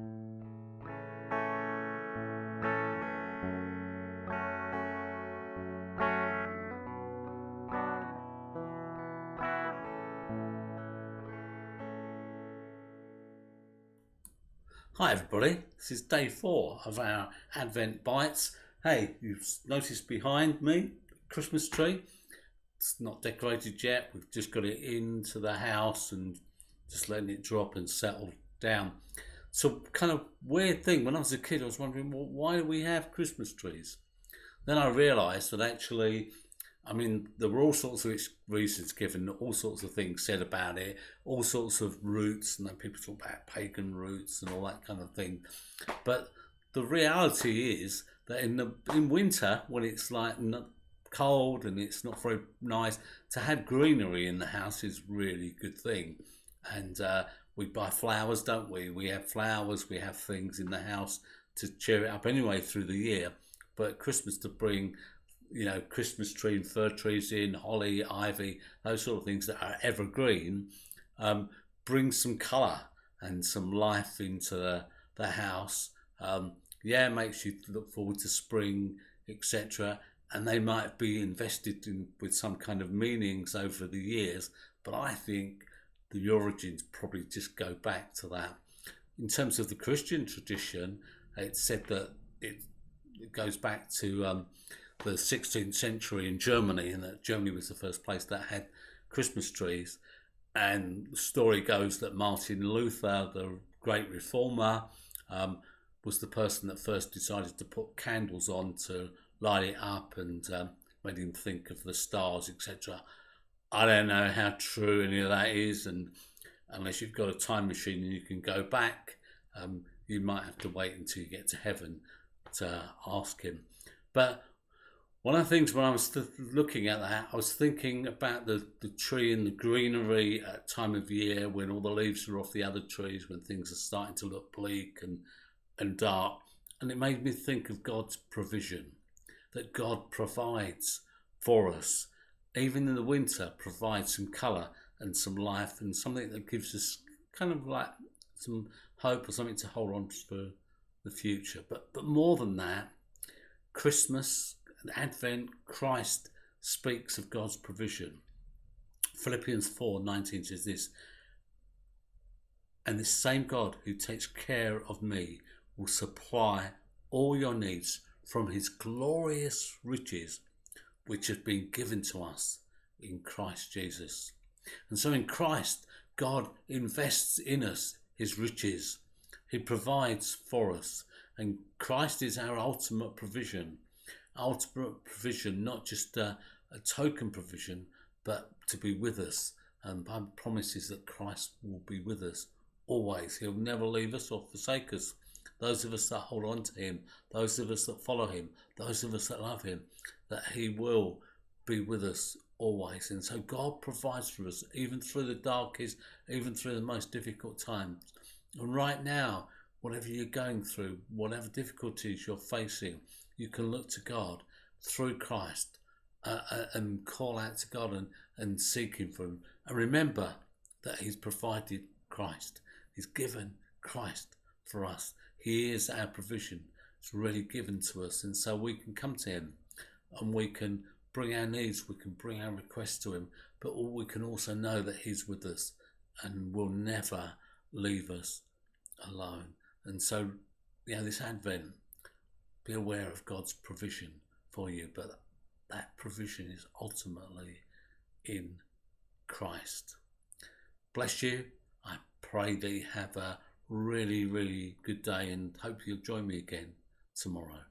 Hi everybody, this is day 4 of our Advent Bites. Hey, you've noticed behind me, Christmas tree. It's not decorated yet, we've just got it into the house and just letting it drop and settle down. So kind of weird thing, when I was a kid I was wondering, well, why do we have Christmas trees? Then I realised that actually, there were all sorts of reasons given, all sorts of things said about it, all sorts of roots, and then people talk about pagan roots and all that kind of thing. But the reality is that in winter, when it's like cold and it's not very nice, to have greenery in the house is really good thing. And we buy flowers, don't we? We have flowers, we have things in the house to cheer it up anyway through the year. But at Christmas, to bring Christmas tree and fir trees in, holly, ivy, those sort of things that are evergreen, bring some colour and some life into the house. Makes you look forward to spring, etc. And they might be invested in with some kind of meanings over the years, but I think the origins probably just go back to that. In terms of the Christian tradition, it's said that it goes back to the 16th century in Germany, and that Germany was the first place that had Christmas trees. And the story goes that Martin Luther, the great reformer, was the person that first decided to put candles on to light it up, and made him think of the stars, etc. I don't know how true any of that is, and unless you've got a time machine and you can go back, you might have to wait until you get to heaven to ask him. But one of the things when I was looking at that, I was thinking about the tree and the greenery at time of year when all the leaves are off the other trees, when things are starting to look bleak and dark. And it made me think of God's provision, that God provides for us. Even in the winter, provides some colour and some life and something that gives us kind of like some hope or something to hold on to for the future. But more than that, Christmas and Advent, Christ speaks of God's provision. Philippians 4:19 says this, and this same God who takes care of me will supply all your needs from his glorious riches, which have been given to us in Christ Jesus. And so in Christ, God invests in us his riches. He provides for us. And Christ is our ultimate provision. Ultimate provision, not just a token provision, but to be with us. And the Bible promises that Christ will be with us always. He'll never leave us or forsake us. Those of us that hold on to him, those of us that follow him, those of us that love him, that he will be with us always. And so God provides for us, even through the darkest, even through the most difficult times. And right now, whatever you're going through, whatever difficulties you're facing, you can look to God through Christ and call out to God and seek him for him. And remember that he's provided Christ. He's given Christ for us. He is our provision. It's already given to us. And so we can come to him and we can bring our needs, we can bring our requests to him, but we can also know that he's with us and will never leave us alone. And so, this Advent, be aware of God's provision for you, but that provision is ultimately in Christ. Bless you. I pray that you have a really, really good day, and hope you'll join me again tomorrow.